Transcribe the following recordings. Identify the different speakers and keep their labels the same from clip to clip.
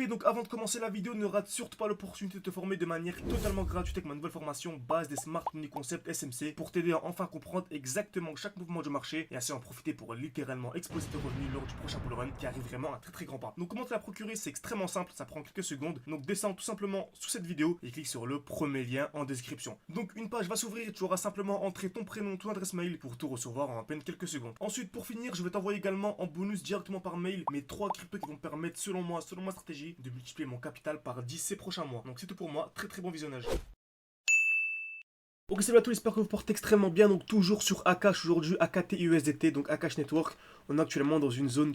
Speaker 1: Et donc avant de commencer la vidéo, ne rate surtout pas l'opportunité de te former de manière totalement gratuite avec ma nouvelle formation base des Smart Money Concept SMC pour t'aider à enfin comprendre exactement chaque mouvement du marché et ainsi en profiter pour littéralement exploser tes revenus lors du prochain bull run qui arrive vraiment à très grand pas. Donc comment te la procurer, c'est extrêmement simple, ça prend quelques secondes. Donc descends tout simplement sous cette vidéo et clique sur le premier lien en description. Donc une page va s'ouvrir et tu auras simplement entré ton prénom, ton adresse mail pour tout recevoir en à peine quelques secondes. Ensuite pour finir, je vais t'envoyer également en bonus directement par mail mes 3 cryptos qui vont te permettre selon ma stratégie de multiplier mon capital par 10 ces prochains mois. Donc c'est tout pour moi, très bon visionnage. Ok, salut à tous, j'espère que vous portez extrêmement bien. Donc toujours sur Akash aujourd'hui, AKT-USDT, donc Akash Network. On est actuellement dans une zone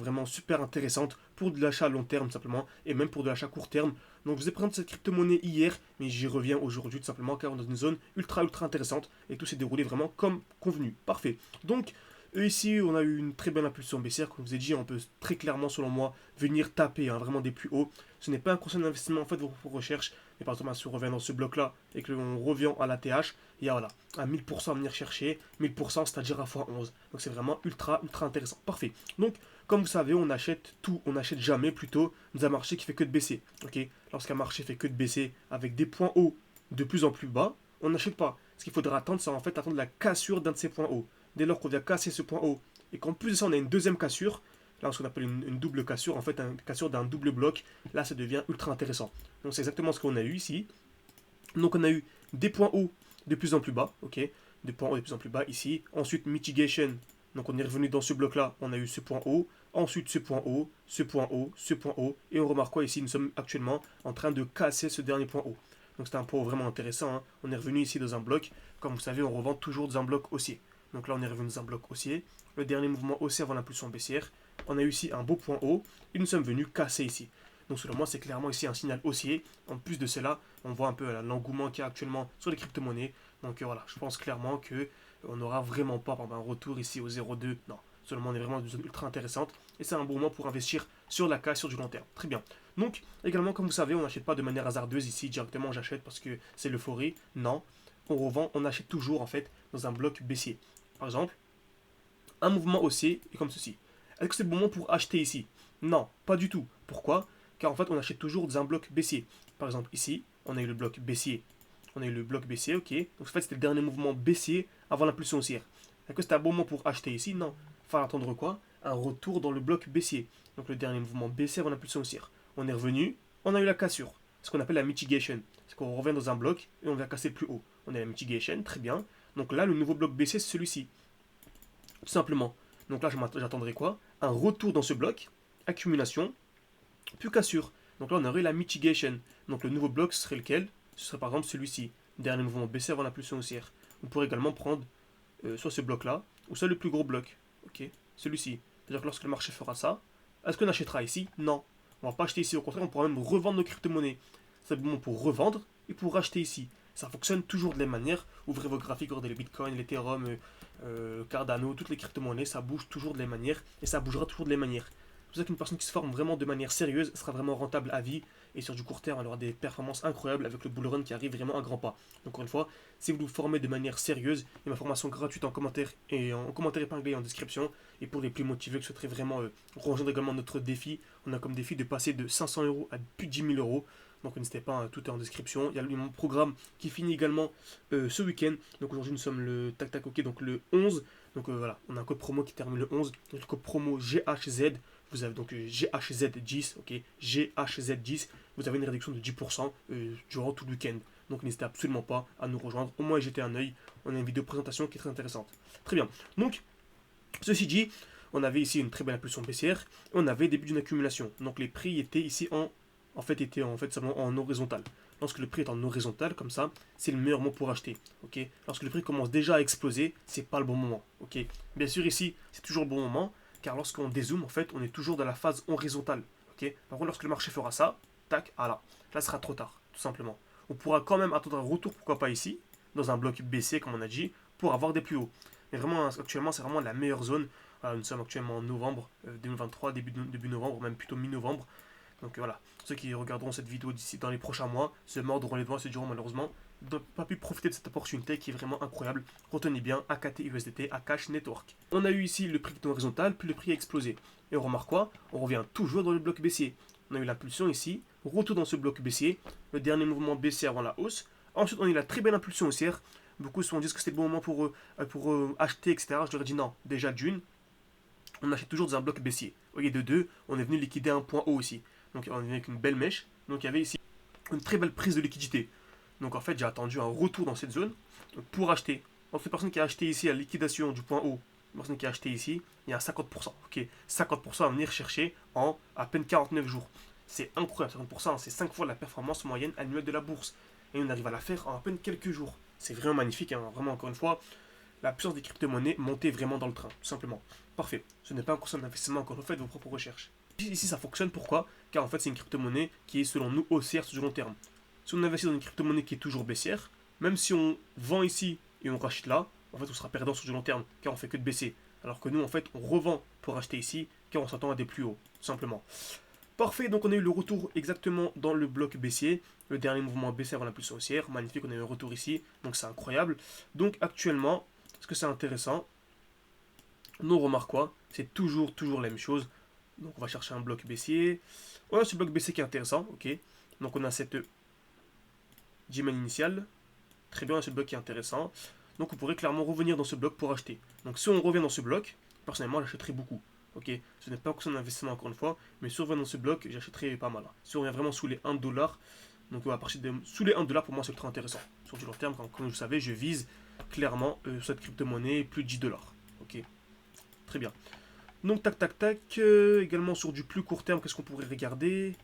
Speaker 1: vraiment super intéressante pour de l'achat à long terme simplement et même pour de l'achat court terme. Donc je vous ai présenté cette crypto-monnaie hier, mais j'y reviens aujourd'hui tout simplement car on est dans une zone ultra intéressante et tout s'est déroulé vraiment comme convenu. Parfait. Donc ici, on a eu une très belle impulsion baissière. Comme je vous ai dit, on peut très clairement, selon moi, venir taper vraiment des plus hauts. Ce n'est pas un conseil d'investissement en fait vos recherches. Mais par exemple, si on revient dans ce bloc-là et que l'on revient à la TH, il y a voilà, à 1000% à venir chercher. 1000%, c'est-à-dire à x11. Donc c'est vraiment ultra intéressant. Parfait. Donc, comme vous savez, on achète tout, on n'achète jamais plutôt dans un marché qui fait que de baisser. Ok. Lorsqu'un marché fait que de baisser avec des points hauts de plus en plus bas, on n'achète pas. Ce qu'il faudra attendre, c'est en fait attendre la cassure d'un de ces points hauts. Dès lors qu'on vient casser ce point haut et qu'en plus de ça on a une deuxième cassure, là ce qu'on appelle une double cassure, en fait une cassure d'un double bloc, là ça devient ultra intéressant. Donc c'est exactement ce qu'on a eu ici. Donc on a eu des points hauts de plus en plus bas, ok, des points hauts de plus en plus bas ici. Ensuite mitigation, donc on est revenu dans ce bloc là, on a eu ce point haut, ensuite ce point haut, ce point haut, ce point haut, et on remarque quoi ici, nous sommes actuellement en train de casser ce dernier point haut. Donc c'est un point vraiment intéressant, hein. On est revenu ici dans un bloc, comme vous savez on revend toujours dans un bloc haussier. Donc là, on est revenu dans un bloc haussier. Le dernier mouvement haussier avant l'impulsion baissière. On a eu ici un beau point haut. Et nous sommes venus casser ici. Donc selon moi, c'est clairement ici un signal haussier. En plus de cela, on voit un peu l'engouement qu'il y a actuellement sur les crypto-monnaies. Donc voilà, je pense clairement que on n'aura vraiment pas un retour ici au 0,2. Non, seulement on est vraiment dans une zone ultra intéressante. Et c'est un bon moment pour investir sur la casse sur du long terme. Très bien. Donc également, comme vous savez, on n'achète pas de manière hasardeuse ici. Directement, j'achète parce que c'est l'euphorie. Non, on revend, on achète toujours en fait dans un bloc baissier. Par exemple, un mouvement haussier est comme ceci. Est-ce que c'est le bon moment pour acheter ici? Non, pas du tout. Pourquoi? Car en fait, on achète toujours dans un bloc baissier. Par exemple, ici, on a eu le bloc baissier. On a eu le bloc baissier, ok. Donc en fait, c'était le dernier mouvement baissier avant l'impulsion haussière. Est-ce que c'est un bon moment pour acheter ici? Non. Il faut attendre quoi? Un retour dans le bloc baissier. Donc le dernier mouvement baissier avant l'impulsion haussière. On est revenu, on a eu la cassure. Ce qu'on appelle la mitigation. C'est qu'on revient dans un bloc et on vient casser plus haut. On a la mitigation, très bien. Donc là, le nouveau bloc baissier, c'est celui-ci. Tout simplement. Donc là, j'attendrai quoi? Un retour dans ce bloc, accumulation, puis cassure. Donc là, on aurait la mitigation. Donc le nouveau bloc serait lequel? Ce serait par exemple celui-ci. Dernier mouvement baissier avant l'impulsion haussière. On pourrait également prendre soit ce bloc-là, ou soit le plus gros bloc. Ok, celui-ci. C'est-à-dire que lorsque le marché fera ça, est-ce qu'on achètera ici? Non. On va pas acheter ici. Au contraire, on pourra même revendre nos crypto-monnaies. C'est le moment pour revendre et pour racheter ici. Ça fonctionne toujours de la même manière. Ouvrez vos graphiques, regardez le Bitcoin, l'Ethereum, Cardano, toutes les crypto-monnaies, ça bouge toujours de la même manière et ça bougera toujours de la même manière. C'est pour ça qu'une personne qui se forme vraiment de manière sérieuse sera vraiment rentable à vie et sur du court terme, elle aura des performances incroyables avec le bull run qui arrive vraiment à grands pas. Donc, encore une fois, si vous vous formez de manière sérieuse, il y a ma formation gratuite en commentaire et en commentaire épinglé en description. Et pour les plus motivés qui souhaiteraient vraiment rejoindre également notre défi, on a comme défi de passer de 500 euros à plus de 10 000 euros. Donc n'hésitez pas, tout est en description. Il y a mon programme qui finit également ce week-end. Donc aujourd'hui nous sommes le tac tac ok, donc le 11. Donc voilà, on a un code promo qui termine le 11. Donc le code promo GHZ. Vous avez donc GHZ10, ok, GHZ10. Vous avez une réduction de 10% durant tout le week-end. Donc n'hésitez absolument pas à nous rejoindre. Au moins y jeter un œil. On a une vidéo présentation qui est très intéressante. Très bien. Donc, ceci dit, on avait ici une très belle impulsion baissière. On avait début d'une accumulation. Donc les prix étaient ici étaient simplement en horizontal. Lorsque le prix est en horizontal, comme ça, c'est le meilleur moment pour acheter. Ok. Lorsque le prix commence déjà à exploser, c'est pas le bon moment. Ok. Bien sûr, ici, c'est toujours le bon moment, car lorsqu'on dézoome, en fait, on est toujours dans la phase horizontale. Ok. Par contre, lorsque le marché fera ça, tac, ah là, ce sera trop tard, tout simplement. On pourra quand même attendre un retour, pourquoi pas ici, dans un bloc baissier, comme on a dit, pour avoir des plus hauts. Mais vraiment, actuellement, c'est vraiment la meilleure zone. Nous sommes actuellement en novembre 2023, début novembre, même plutôt mi-novembre. Donc voilà, ceux qui regarderont cette vidéo d'ici dans les prochains mois se mordront les doigts et se diront malheureusement de ne pas pu profiter de cette opportunité qui est vraiment incroyable. Retenez bien AKT USDT, Akash Network. On a eu ici le prix qui est horizontal, puis le prix a explosé. Et on remarque quoi? On revient toujours dans le bloc baissier. on a eu l'impulsion ici, retour dans ce bloc baissier, le dernier mouvement baissier avant la hausse. Ensuite, on a eu la très belle impulsion haussière. Beaucoup se sont dit que c'était le bon moment pour acheter, etc. Je leur ai dit non, déjà d'une, on achète toujours dans un bloc baissier. Au lieu de deux, on est venu liquider un point haut aussi. Donc on est venu avec une belle mèche. Donc il y avait ici une très belle prise de liquidité. Donc en fait, j'ai attendu un retour dans cette zone pour acheter. Entre la personne qui a acheté ici à la liquidation du point haut, la personne qui a acheté ici, il y a 50%. Ok, 50% à venir chercher en à peine 49 jours. C'est incroyable, 50%, c'est 5 fois la performance moyenne annuelle de la bourse. Et on arrive à la faire en à peine quelques jours. C'est vraiment magnifique, hein. Vraiment, encore une fois, la puissance des crypto-monnaies montait vraiment dans le train, tout simplement. Parfait. Ce n'est pas un conseil d'investissement, encore une fois, de vos propres recherches. Ici, ça fonctionne, pourquoi? Car en fait, c'est une crypto-monnaie qui est, selon nous, haussière sur du long terme. Si on investit dans une crypto-monnaie qui est toujours baissière, même si on vend ici et on rachète là, en fait, on sera perdant sur du long terme, car on fait que de baisser. Alors que nous, en fait, on revend pour acheter ici, car on s'attend à des plus hauts, tout simplement. Parfait, donc on a eu le retour exactement dans le bloc baissier. Le dernier mouvement baissier avant l'impulsion haussière. Magnifique, on a eu un retour ici, donc c'est incroyable. Donc actuellement, est-ce que c'est intéressant? Non, remarque quoi? C'est toujours la même chose. Donc on va chercher un bloc baissier. On a ce bloc baissier qui est intéressant, ok. Donc on a cette G-man initiale. Très bien, on a ce bloc qui est intéressant. Donc on pourrait clairement revenir dans ce bloc pour acheter. Donc si on revient dans ce bloc, personnellement j'achèterai beaucoup. Ok, ce n'est pas un conseil d'investissement encore une fois, mais si on revient dans ce bloc, j'achèterai pas mal. Si on revient vraiment sous les 1$, donc à partir de sous les 1$, pour moi c'est très intéressant. Sur du long terme, comme vous savez, je vise clairement cette crypto-monnaie plus de 10$. Ok, très bien. Donc tac tac tac, également sur du plus court terme, qu'est-ce qu'on pourrait regarder?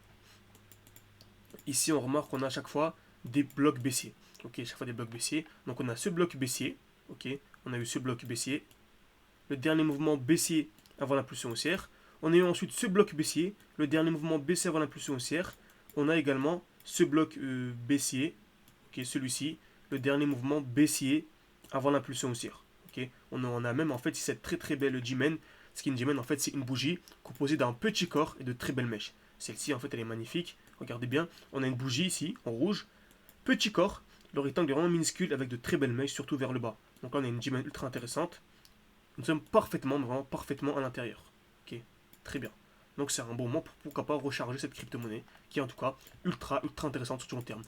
Speaker 1: Ici on remarque qu'on a à chaque fois des blocs baissiers. Ok, chaque fois des blocs baissiers. Donc on a ce bloc baissier, ok, on a eu ce bloc baissier. Le dernier mouvement baissier avant l'impulsion haussière. On a eu ensuite ce bloc baissier, le dernier mouvement baissier avant l'impulsion haussière. On a également ce bloc baissier, ok, celui-ci, le dernier mouvement baissier avant l'impulsion haussière. Ok, on a même en fait cette très belle G-man. Ce qui est une G-man en fait c'est une bougie composée d'un petit corps et de très belles mèches. Celle-ci en fait elle est magnifique. Regardez bien, on a une bougie ici en rouge, petit corps, le rectangle est vraiment minuscule avec de très belles mèches surtout vers le bas. Donc là on a une G-man ultra intéressante. Nous sommes parfaitement, vraiment parfaitement à l'intérieur. Ok, très bien. Donc c'est un bon moment pour pourquoi pas recharger cette crypto-monnaie, qui est en tout cas ultra intéressante sur le long terme.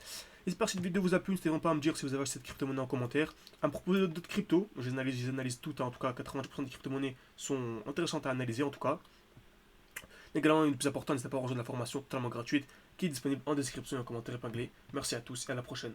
Speaker 1: J'espère que cette vidéo vous a plu, n'hésitez pas à me dire si vous avez acheté cette crypto-monnaie en commentaire, à me proposer d'autres cryptos, je les analyse toutes, hein. En tout cas 90% des crypto-monnaies sont intéressantes à analyser en tout cas. Également, une plus importante, n'hésitez pas à rejoindre la formation totalement gratuite qui est disponible en description et en commentaire épinglé. Merci à tous et à la prochaine.